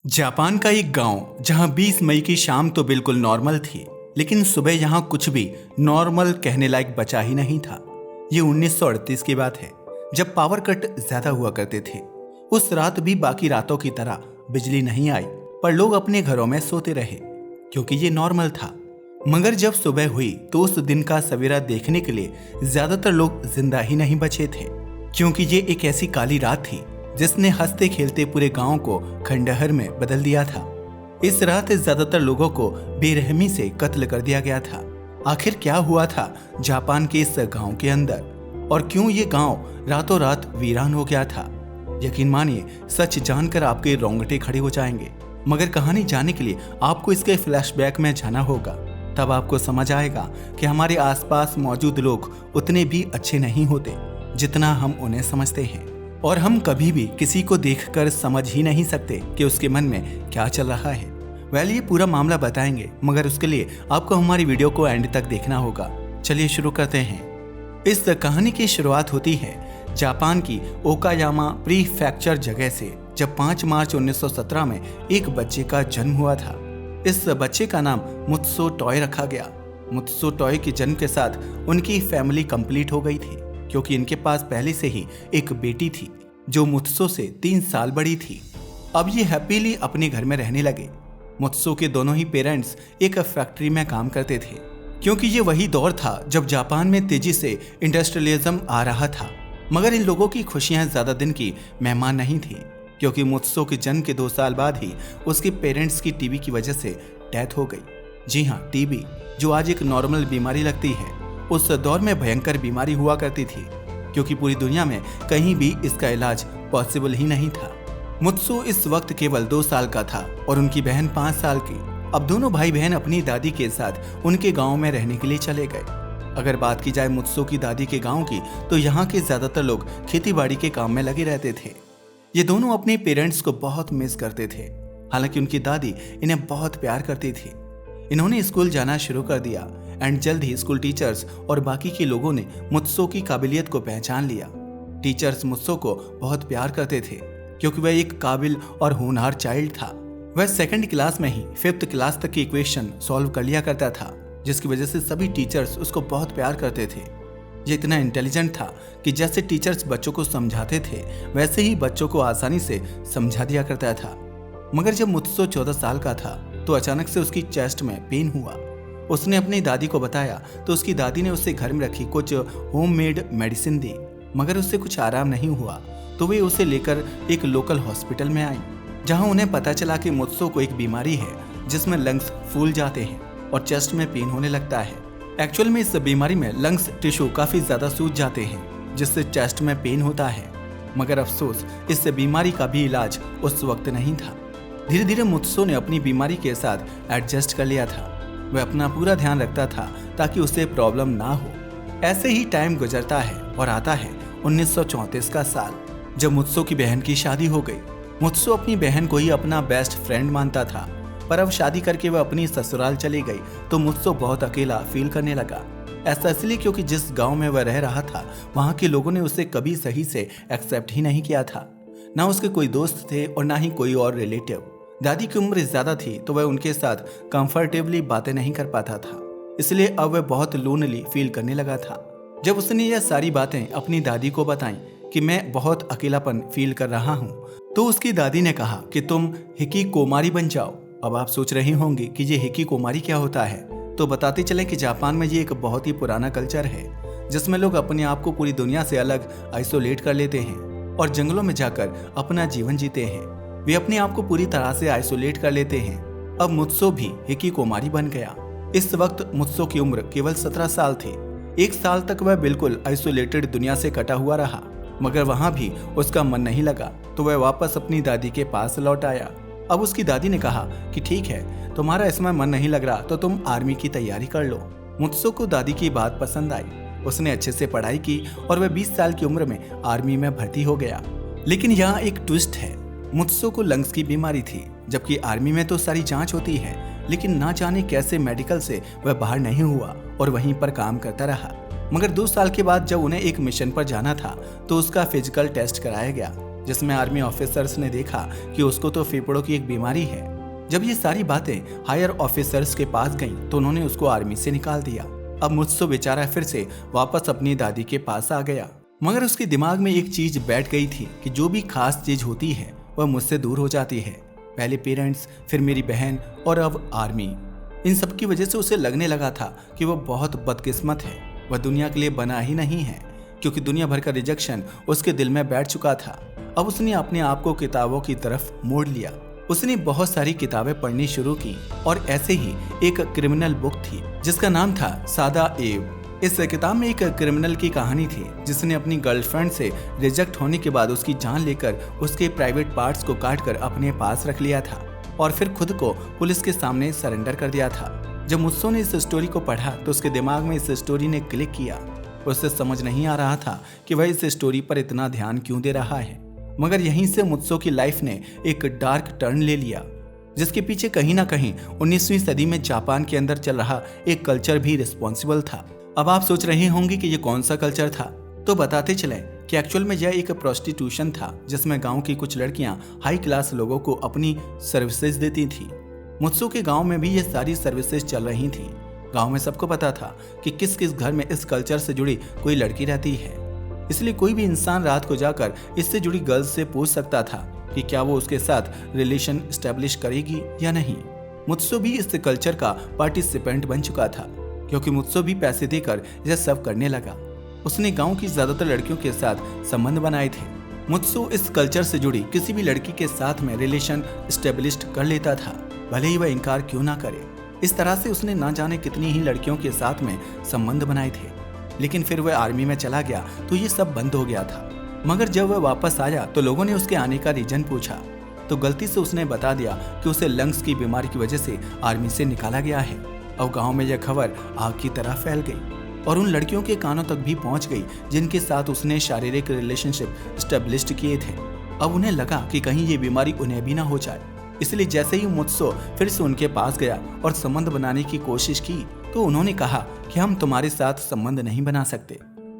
Japan का एक गांव जहां 20 मई की शाम तो बिल्कुल नॉर्मल थी, लेकिन सुबह यहां कुछ भी नॉर्मल कहने लायक बचा ही नहीं था। ये 1938 की बात है, जब पावर कट ज्यादा हुआ करते थे। उस रात भी बाकी रातों की तरह बिजली नहीं आई, पर लोग अपने घरों में सोते रहे क्योंकि ये नॉर्मल था। मगर जब सुबह हुई तो उस दिन का सवेरा देखने के लिए ज्यादातर लोग जिंदा ही नहीं बचे थे, क्योंकि ये एक ऐसी काली रात थी जिसने हंसते खेलते पूरे गांव को खंडहर में बदल दिया था। इस रात ज्यादातर लोगों को बेरहमी से कत्ल कर दिया गया था। आखिर क्या हुआ था जापान के इस गांव के अंदर, और क्यों ये गांव रातों रात वीरान हो गया था? यकीन मानिए, सच जानकर आपके रोंगटे खड़े हो जाएंगे। मगर कहानी जानने के लिए आपको इसके फ्लैशबैक में जाना होगा, तब आपको समझ आएगा कि हमारे आसपास मौजूद लोग उतने भी अच्छे नहीं होते जितना हम उन्हें समझते हैं, और हम कभी भी किसी को देखकर समझ ही नहीं सकते कि उसके मन में क्या चल रहा है। ये पूरा मामला बताएंगे, मगर उसके लिए आपको हमारी वीडियो को एंड तक देखना होगा। चलिए शुरू करते हैं। इस कहानी की शुरुआत होती है जापान की ओकायामा प्रीफेक्चर जगह से, जब 5 मार्च 1917 में एक बच्चे का जन्म हुआ था। इस बच्चे का नाम मुत्सो टॉय रखा गया। मुत्सो टॉय के जन्म के साथ उनकी फैमिली कंप्लीट हो गई थी, क्योंकि इनके पास पहले से ही एक बेटी थी जो मुत्सो से 3 साल बड़ी थी। अब ये हैप्पीली अपने घर में रहने लगे। मुत्सो के दोनों ही पेरेंट्स एक फैक्ट्री में काम करते थे, क्योंकि ये वही दौर था जब जापान में तेजी से इंडस्ट्रियलिज्म आ रहा था। मगर इन लोगों की खुशियां ज्यादा दिन की मेहमान नहीं थी, क्योंकि मुत्सो के जन्म के 2 साल बाद ही उसके पेरेंट्स की टीबी की वजह से डेथ हो गई। जी हाँ, टीबी, जो आज एक नॉर्मल बीमारी लगती है, उस दौर में भयंकर बीमारी हुआ करती थी, क्योंकि पूरी दुनिया में कहीं भी इसका इलाज पॉसिबल ही नहीं था। मुत्सो इस वक्त केवल 2 साल का था और उनकी बहन 5 साल की। अब दोनों भाई बहन अपनी दादी के साथ उनके गांव में रहने के लिए चले गए। अगर बात की जाए मुत्सो की दादी के गांव की, तो यहाँ के ज्यादातर लोग खेती बाड़ी के काम में लगे रहते थे। ये दोनों अपने पेरेंट्स को बहुत मिस करते थे। हालांकि उनकी दादी इन्हें बहुत प्यार करती थी। इन्होंने स्कूल जाना शुरू कर दिया एंड जल्द ही स्कूल टीचर्स और बाकी के लोगों ने मुत्सो की काबिलियत को पहचान लिया। टीचर्स मुत्सो को बहुत प्यार करते थे, क्योंकि वह एक काबिल और होनहार चाइल्ड था। वह 2nd क्लास में ही 5th क्लास तक की इक्वेशन सॉल्व कर लिया करता था, जिसकी वजह से सभी टीचर्स उसको बहुत प्यार करते थे। ये इतना इंटेलिजेंट था कि जैसे टीचर्स बच्चों को समझाते थे, वैसे ही बच्चों को आसानी से समझा दिया करता था। मगर जब मुत्सो 14 साल का था तो अचानक से उसकी चेस्ट में पेन हुआ। उसने अपनी दादी को बताया तो उसकी दादी ने उससे घर में रखी कुछ होममेड मेडिसिन दी, मगर उससे कुछ आराम नहीं हुआ। तो वे उसे लेकर एक लोकल हॉस्पिटल में आई, जहां उन्हें पता चला कि मुत्सो को एक बीमारी है जिसमें लंग्स फूल जाते हैं और चेस्ट में पेन होने लगता है। एक्चुअल में इस बीमारी में लंग्स टिश्यू काफी ज्यादा सूज जाते हैं, जिससे चेस्ट में पेन होता है। मगर अफसोस, इस बीमारी का भी इलाज उस वक्त नहीं था। धीरे धीरे मुत्सो ने अपनी बीमारी के साथ एडजस्ट कर लिया था। वह अपना पूरा ध्यान रखता था ताकि उसे प्रॉब्लम ना हो। ऐसे ही टाइम गुजरता है और आता है 1934 का साल, जब मुत्सो की बहन की शादी हो गई। मुत्सो अपनी बहन को ही अपना बेस्ट फ्रेंड मानता था, पर अब शादी करके वह अपनी ससुराल चली गई तो मुत्सो बहुत अकेला फील करने लगा। ऐसा इसलिए क्योंकि जिस गांव में वह रह रहा था, वहां के लोगों ने उसे कभी सही से एक्सेप्ट ही नहीं किया था। ना उसके कोई दोस्त थे और ना ही कोई और रिलेटिव। दादी की उम्र ज्यादा थी तो वह उनके साथ कंफर्टेबली बातें नहीं कर पाता था, इसलिए अब वह बहुत लोनली फील करने लगा था। जब उसने यह सारी बातें अपनी दादी को बताई कि मैं बहुत अकेलापन फील कर रहा हूँ, तो उसकी दादी ने कहा कि तुम हिकिकोमारी बन जाओ। अब आप सोच रही होंगी कि ये हिकिकोमारी क्या होता है, तो बताते चले कि जापान में ये एक बहुत ही पुराना कल्चर है, जिसमें लोग अपने आप को पूरी दुनिया से अलग आइसोलेट कर लेते हैं और जंगलों में जाकर अपना जीवन जीते हैं। वे अपने आप को पूरी तरह से आइसोलेट कर लेते हैं। अब मुत्सो भी हिकिकोमारी बन गया। इस वक्त मुत्सो की उम्र केवल 17 साल थी। 1 साल तक वह बिल्कुल आइसोलेटेड दुनिया से कटा हुआ रहा, मगर वहां भी उसका मन नहीं लगा, तो वह वापस अपनी दादी के पास लौट आया। अब उसकी दादी ने कहा कि ठीक है, तुम्हारा इसमें मन नहीं लग रहा तो तुम आर्मी की तैयारी कर लो। मुत्सो को दादी की बात पसंद आई। उसने अच्छे से पढ़ाई की और वह 20 साल की उम्र में आर्मी में भर्ती हो गया। लेकिन यहाँ एक ट्विस्ट है। मुत्सो को लंग्स की बीमारी थी, जबकि आर्मी में तो सारी जांच होती है, लेकिन ना जाने कैसे मेडिकल से वह बाहर नहीं हुआ और वहीं पर काम करता रहा। मगर 2 साल के बाद जब उन्हें एक मिशन पर जाना था तो उसका फिजिकल टेस्ट कराया गया। जिसमें आर्मी ऑफिसर्स ने देखा कि उसको तो फेफड़ों की एक बीमारी है। जब ये सारी बातें हायर ऑफिसर्स के पास गईं, तो उन्होंने उसको आर्मी से निकाल दिया। अब मुझसो बेचारा फिर से वापस अपनी दादी के पास आ गया, मगर उसके दिमाग में एक चीज बैठ गई थी कि जो भी खास चीज होती है वह मुझसे दूर हो जाती है। पहले पेरेंट्स, फिर मेरी बहन और अब आर्मी। इन सब की वजह से उसे लगने लगा था कि वह बहुत बदकिस्मत है, वह दुनिया के लिए बना ही नहीं है, क्योंकि दुनिया भर का रिजेक्शन उसके दिल में बैठ चुका था। अब उसने अपने आप को किताबों की तरफ मोड़ लिया। उसने बहुत सारी किताबें पढ़नी शुरू की और ऐसे ही एक क्रिमिनल बुक थी जिसका नाम था सादा एव। इस किताब में एक क्रिमिनल की कहानी थी जिसने अपनी गर्लफ्रेंड से रिजेक्ट होने के बाद उसकी जान लेकर उसके प्राइवेट पार्ट्स को काटकर अपने पास रख लिया था और फिर खुद को पुलिस के सामने सरेंडर कर दिया था। जब मुझसो ने इस स्टोरी को पढ़ा तो उसके दिमाग में इस स्टोरी ने क्लिक किया। उसे समझ नहीं आ रहा था कि वह इस स्टोरी पर इतना ध्यान क्यों दे रहा है, मगर यहीं से मुझसो की लाइफ ने एक डार्क टर्न ले लिया, जिसके पीछे कहीं ना कहीं 19वीं सदी में जापान के अंदर चल रहा एक कल्चर भी रिस्पॉन्सिबल था। अब आप सोच रहे होंगे कि ये कौन सा कल्चर था, तो बताते चले कि एक्चुअल में यह एक प्रोस्टिट्यूशन था जिसमें गांव की कुछ लड़कियां हाई क्लास लोगों को अपनी सर्विसेज देती थी। मुझसो के गांव में भी ये सारी सर्विसेज चल रही थी। गांव में सबको पता था कि किस किस घर में इस कल्चर से जुड़ी कोई लड़की रहती है, इसलिए कोई भी इंसान रात को जाकर इससे जुड़ी गर्ल्स से पूछ सकता था कि क्या वो उसके साथ रिलेशन एस्टेब्लिश करेगी या नहीं। मुझसो भी इस कल्चर का पार्टिसिपेंट बन चुका था, क्योंकि मुझसो भी पैसे देकर यह सब करने लगा। उसने गांव की ज्यादातर लड़कियों के साथ संबंध बनाए थे। मुझसो इस कल्चर से जुड़ी किसी भी लड़की के साथ में रिलेशन एस्टेब्लिश कर लेता था, भले ही वह इनकार क्यों ना करे। इस तरह से उसने ना जाने कितनी ही लड़कियों के साथ में संबंध बनाए थे। लेकिन फिर वह आर्मी में चला गया तो ये सब बंद हो गया था। मगर जब वह वापस आया तो लोगों ने उसके आने का रीजन पूछा, तो गलती से उसने बता दिया कि उसे लंग्स की बीमारी की वजह से आर्मी से निकाला गया है। अब गांव में यह खबर आग की तरह फैल गई और उन लड़कियों के कानों तक भी पहुंच गई जिनके साथ उसने शारीरिक रिलेशनशिप एस्टेब्लिश किए थे। अब उन्हें लगा कि कहीं ये बीमारी उन्हें भी ना हो जाए, इसलिए जैसे ही मुझसो फिर से उनके पास गया और संबंध बनाने की कोशिश की तो उन्होंने कहा कि हम तुम्हारे साथ संबंध नहीं बना सकते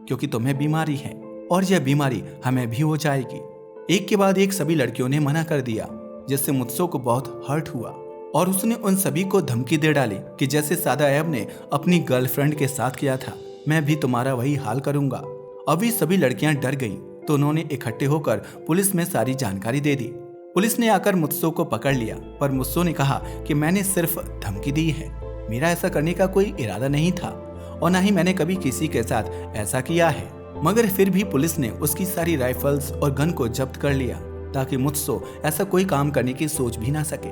क्योंकि तुम्हें बीमारी है और यह बीमारी हमें भी हो जाएगी। एक के बाद एक सभी लड़कियों ने मना कर दिया, जिससे मुझसो को बहुत हर्ट हुआ और उसने उन सभी को धमकी दे डाली कि जैसे सादा एब ने अपनी गर्लफ्रेंड के साथ किया था, मैं भी तुम्हारा वही हाल करूंगा। अब ये सभी लड़कियां डर गईं, तो उन्होंने इकट्ठे होकर पुलिस में सारी जानकारी दे दी। पुलिस ने आकर मुझसो को पकड़ लिया, पर मुझसो ने कहा कि मैंने सिर्फ धमकी दी है, मेरा ऐसा करने का कोई इरादा नहीं था और ना ही मैंने कभी किसी के साथ ऐसा किया है। मगर फिर भी पुलिस ने उसकी सारी राइफल्स और गन को जब्त कर लिया ताकि मुझसो ऐसा कोई काम करने की सोच भी ना सके।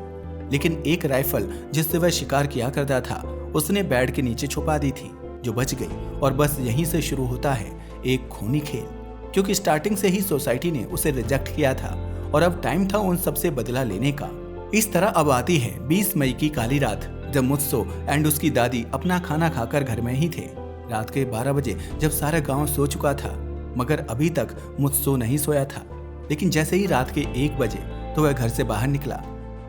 लेकिन एक राइफल जिससे वह शिकार किया करता था उसने बेड के नीचे छुपा दी थी, जो बच गई। और बस यहीं से शुरू होता है एक खूनी खेल, क्योंकि स्टार्टिंग से ही सोसाइटी ने उसे रिजेक्ट किया था और अब टाइम था उन सबसे बदला लेने का। इस तरह अब आती है 20 मई की काली रात, जब मुझसो एंड उसकी दादी अपना खाना खाकर घर में ही थे। रात के 12 बजे जब सारा गांव सो चुका था, मगर अभी तक मुझसो नहीं सोया था। लेकिन जैसे ही रात के 1 बजे तो वह घर से बाहर निकला।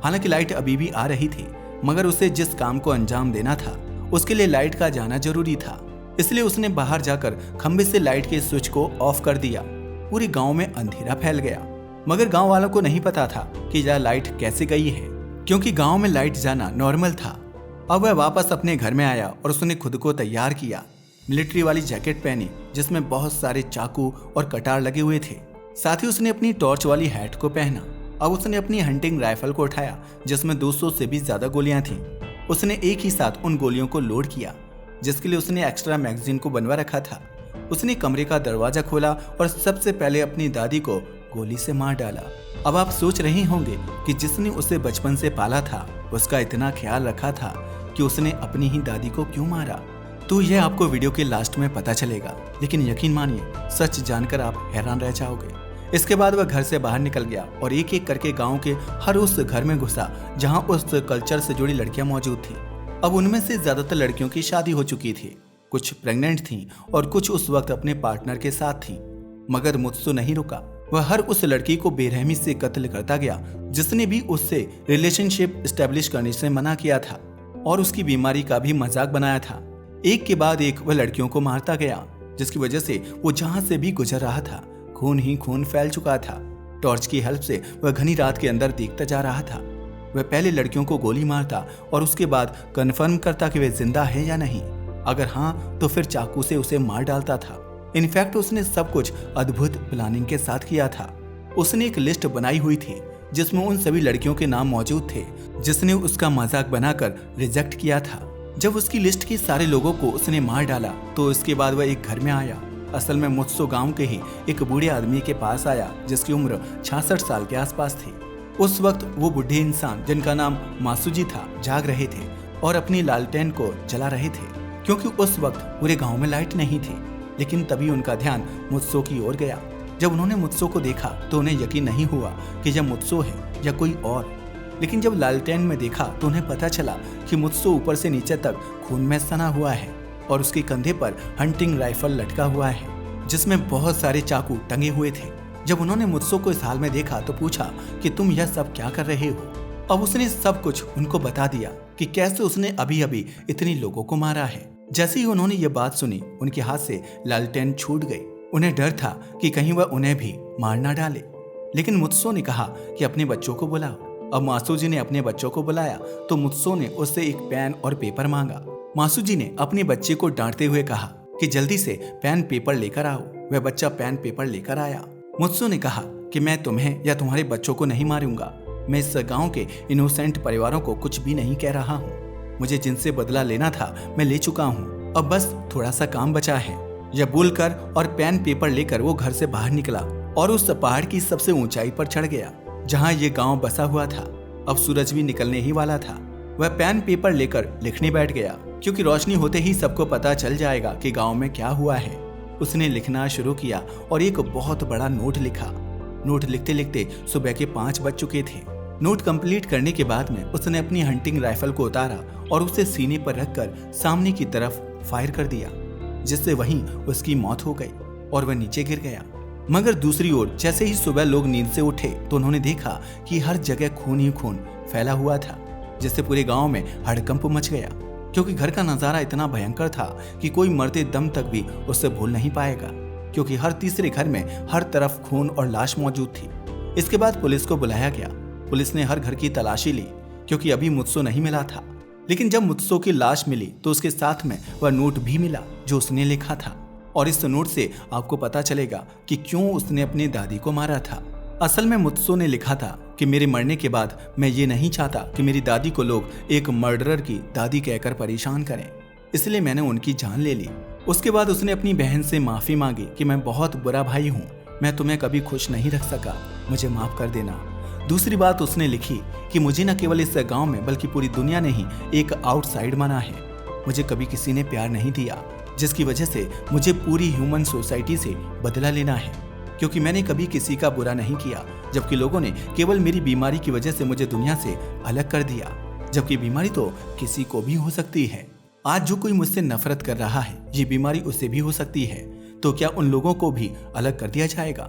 हालांकि लाइट अभी भी आ रही थी, मगर उसे जिस काम को अंजाम देना था उसके लिए लाइट का जाना जरूरी था, इसलिए उसने बाहर जाकर खंबे से लाइट के स्विच को ऑफ कर दिया। पूरे गांव में अंधेरा फैल गया, मगर गांव वालों को नहीं पता था कि यह लाइट कैसे गई है, क्योंकि गांव में लाइट जाना नॉर्मल था। अब वह वापस अपने घर में आया और उसने खुद को तैयार किया। मिलिट्री वाली जैकेट पहनी जिसमें बहुत सारे चाकू और कटार लगे हुए थे। साथ ही उसने अपनी टॉर्च वाली हैट को पहना। अब उसने अपनी हंटिंग राइफल को उठाया जिसमें 200 से भी ज्यादा गोलियां थीं। उसने एक ही साथ उन गोलियों को लोड किया, जिसके लिए उसने एक्स्ट्रा मैगजीन को बनवा रखा था। उसने कमरे का दरवाजा खोला और सबसे पहले अपनी दादी को गोली से मार डाला। अब आप सोच रहे होंगे कि जिसने उसे बचपन से पाला था उसका इतना ख्याल रखा था कि उसने अपनी ही दादी को क्यों मारा। तो यह आपको वीडियो के लास्ट में पता चलेगा, लेकिन यकीन मानिए सच जानकर आप हैरान रह जाओगे। इसके बाद वह घर से बाहर निकल गया और एक एक करके गांव के हर उस घर में घुसा जहां उस कल्चर से जुड़ी लड़कियां मौजूद थी। अब उनमें से ज्यादातर लड़कियों की शादी हो चुकी थी, कुछ प्रेग्नेंट थीं और कुछ उस वक्त अपने पार्टनर के साथ थीं। मगर मुझसो नहीं रुका, वह हर उस लड़की को बेरहमी से कत्ल करता गया जिसने भी उससे रिलेशनशिप एस्टेब्लिश करने से मना किया था और उसकी बीमारी का भी मजाक बनाया था। एक के बाद एक वह लड़कियों को मारता गया, जिसकी वजह से वो जहां से भी गुजर रहा था खून ही खून फैल चुका था। टॉर्च की हेल्प से वह घनी रात के अंदर देखता जा रहा था। वह पहले लड़कियों को गोली मारता और उसके बाद कंफर्म करता कि वे जिंदा है या नहीं। अगर हाँ तो फिर चाकू से उसे मार डालता था। इनफैक्ट उसने सब कुछ अद्भुत प्लानिंग के साथ किया था। उसने एक लिस्ट बनाई हुई थी जिसमें उन सभी लड़कियों के नाम मौजूद थे जिसने उसका मजाक बनाकर रिजेक्ट किया था। जब उसकी लिस्ट के सारे लोगों को उसने मार डाला तो इसके बाद वह एक घर में आया। असल में मुत्सो गांव के ही एक बूढ़े आदमी के पास आया जिसकी उम्र 66 साल के आसपास थी। उस वक्त वो बूढ़े इंसान जिनका नाम मासुजी था जाग रहे थे और अपनी लालटेन को जला रहे थे क्योंकि उस वक्त पूरे गांव में लाइट नहीं थी। लेकिन तभी उनका ध्यान मुत्सो की ओर गया। जब उन्होंने मुत्सो को देखा तो उन्हें यकीन नहीं हुआ कि यह मुत्सो है या कोई और। लेकिन जब लालटेन में देखा तो उन्हें पता चला कि मुत्सो ऊपर से नीचे तक खून में सना हुआ है और उसके कंधे पर हंटिंग राइफल लटका हुआ है जिसमें बहुत सारे चाकू टंगे हुए थे। जब उन्होंने मुत्सो को इस हाल में देखा तो पूछा कि तुम यह सब क्या कर रहे हो। अब उसने सब कुछ उनको बता दिया कि कैसे उसने अभी अभी इतने लोगों को मारा है। जैसे ही उन्होंने ये बात सुनी उनके हाथ से लालटेन छूट गई। उन्हें डर था कि कहीं वह उन्हें भी मार ना डाले। लेकिन मुत्सो ने कहा कि अपने बच्चों को बुलाओ। अब मासूजी ने अपने बच्चों को बुलाया तो मुत्सो ने उससे एक पेन और पेपर मांगा। मासूजी ने अपने बच्चे को डांटते हुए कहा कि जल्दी से पेन पेपर लेकर आओ। वह बच्चा पेन पेपर लेकर आया। मुत्सो ने कहा कि मैं तुम्हें या तुम्हारे बच्चों को नहीं मारूंगा। मैं इस गांव के इनोसेंट परिवारों को कुछ भी नहीं कह रहा हूँ। मुझे जिनसे बदला लेना था मैं ले चुका हूँ। अब बस थोड़ा सा काम बचा है। यह बोलकर और पेन पेपर लेकर वो घर से बाहर निकला और उस पहाड़ की सबसे ऊंचाई पर चढ़ गया जहाँ ये गांव बसा हुआ था। अब सूरज भी निकलने ही वाला था। वह पेन पेपर लेकर लिखने बैठ गया क्योंकि रोशनी होते ही सबको पता चल जाएगा कि गांव में क्या हुआ है। उसने लिखना शुरू किया और एक बहुत बड़ा नोट लिखा। नोट लिखते लिखते सुबह के 5 बज चुके थे। नोट कंप्लीट करने के बाद में उसने अपनी हंटिंग राइफल को उतारा और उसे सीने पर रखकर सामने की तरफ फायर कर दिया जिससे वहीं उसकी मौत हो गई और वह नीचे गिर गया। मगर दूसरी ओर जैसे ही सुबह लोग नींद से उठे तो उन्होंने देखा कि हर जगह खून ही खून फैला हुआ था जिससे पूरे गांव में हड़कंप मच गया क्योंकि घर का नजारा इतना भयंकर था कि कोई मरते दम तक भी उससे भूल नहीं पाएगा क्योंकि हर तीसरे घर में हर तरफ खून और लाश मौजूद थी। इसके बाद पुलिस को बुलाया गया। पुलिस ने हर घर की तलाशी ली क्योंकि अभी मुत्सो नहीं मिला था। लेकिन जब मुत्सो की लाश मिली तो उसके साथ में वह नोट भी मिला जो उसने लिखा था और इस नोट से आपको पता चलेगा कि क्यों उसने अपनी दादी को मारा था। असल में मुत्सो ने लिखा था कि मेरे मरने के बाद मैं ये नहीं चाहता कि मेरी दादी को लोग एक मर्डरर की दादी कहकर परेशान करें, इसलिए मैंने उनकी जान ले ली। उसके बाद उसने अपनी बहन से माफी मांगी कि मैं बहुत बुरा भाई हूँ, मैं तुम्हें कभी खुश नहीं रख सका, मुझे माफ कर देना। दूसरी बात उसने लिखी कि मुझे न केवल इस गांव में बल्कि पूरी दुनिया ने ही एक आउटसाइड माना है। मुझे कभी किसी ने प्यार नहीं दिया जिसकी वजह से मुझे पूरी ह्यूमन सोसाइटी से बदला लेना है क्योंकि मैंने कभी किसी का बुरा नहीं किया, जबकि लोगों ने केवल मेरी बीमारी की वजह से मुझे दुनिया से अलग कर दिया, जबकि बीमारी तो किसी को भी हो सकती है। आज जो कोई मुझसे नफरत कर रहा है ये बीमारी उसे भी हो सकती है, तो क्या उन लोगों को भी अलग कर दिया जाएगा?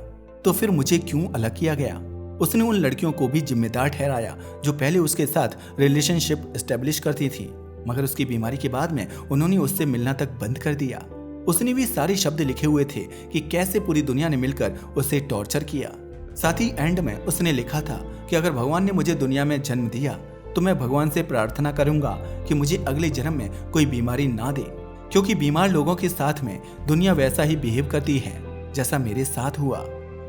तो फिर मुझे क्यों अलग किया गया? उसने उन लड़कियों को भी जिम्मेदार ठहराया जो पहले उसके साथ रिलेशनशिप एस्टेब्लिश करती थी, मगर उसकी बीमारी के बाद में उन्होंने उससे मिलना तक बंद कर दिया। उसने भी सारे शब्द लिखे हुए थे कि कैसे पूरी दुनिया ने मिलकर उसे टॉर्चर किया। साथ ही एंड में उसने लिखा था कि अगर भगवान ने मुझे दुनिया में जन्म दिया तो मैं भगवान से प्रार्थना करूंगा कि मुझे अगले जन्म में कोई बीमारी ना दे, क्योंकि बीमार लोगों के साथ में दुनिया वैसा ही बिहेव करती है जैसा मेरे साथ हुआ।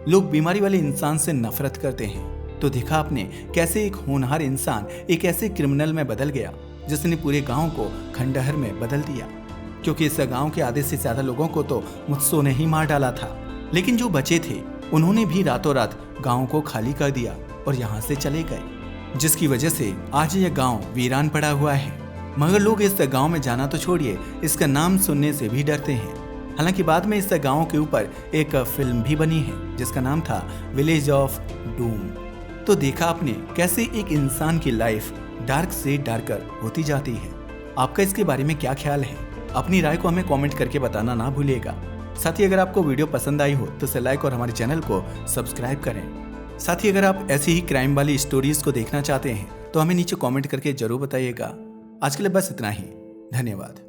लोग बीमारी वाले इंसान से नफरत करते हैं, तो देखा आपने कैसे एक होनहार इंसान एक ऐसे क्रिमिनल में बदल गया जिसने पूरे गांव को खंडहर में बदल दिया, क्योंकि इस गांव के आधे से ज्यादा लोगों को तो मुत्सो ने ही मार डाला था। लेकिन जो बचे थे उन्होंने भी रातों रात गांव को खाली कर दिया और यहाँ से चले गए, जिसकी वजह से आज यह गांव वीरान पड़ा हुआ है। मगर लोग इस गांव में जाना तो छोड़िए, इसका नाम सुनने से भी डरते हैं। हालांकि बाद में इस गांव के ऊपर एक फिल्म भी बनी है जिसका नाम था विलेज ऑफ डूम। तो देखा आपने कैसे एक इंसान की लाइफ डार्क से डार्कर होती जाती है। आपका इसके बारे में क्या ख्याल है? अपनी राय को हमें कमेंट करके बताना ना भूलिएगा। साथ ही अगर आपको वीडियो पसंद आई हो तो इसे लाइक और हमारे चैनल को सब्सक्राइब करें। साथ ही अगर आप ऐसी ही क्राइम वाली स्टोरीज को देखना चाहते हैं तो हमें नीचे कमेंट करके जरूर बताइएगा। आज के लिए बस इतना ही। धन्यवाद।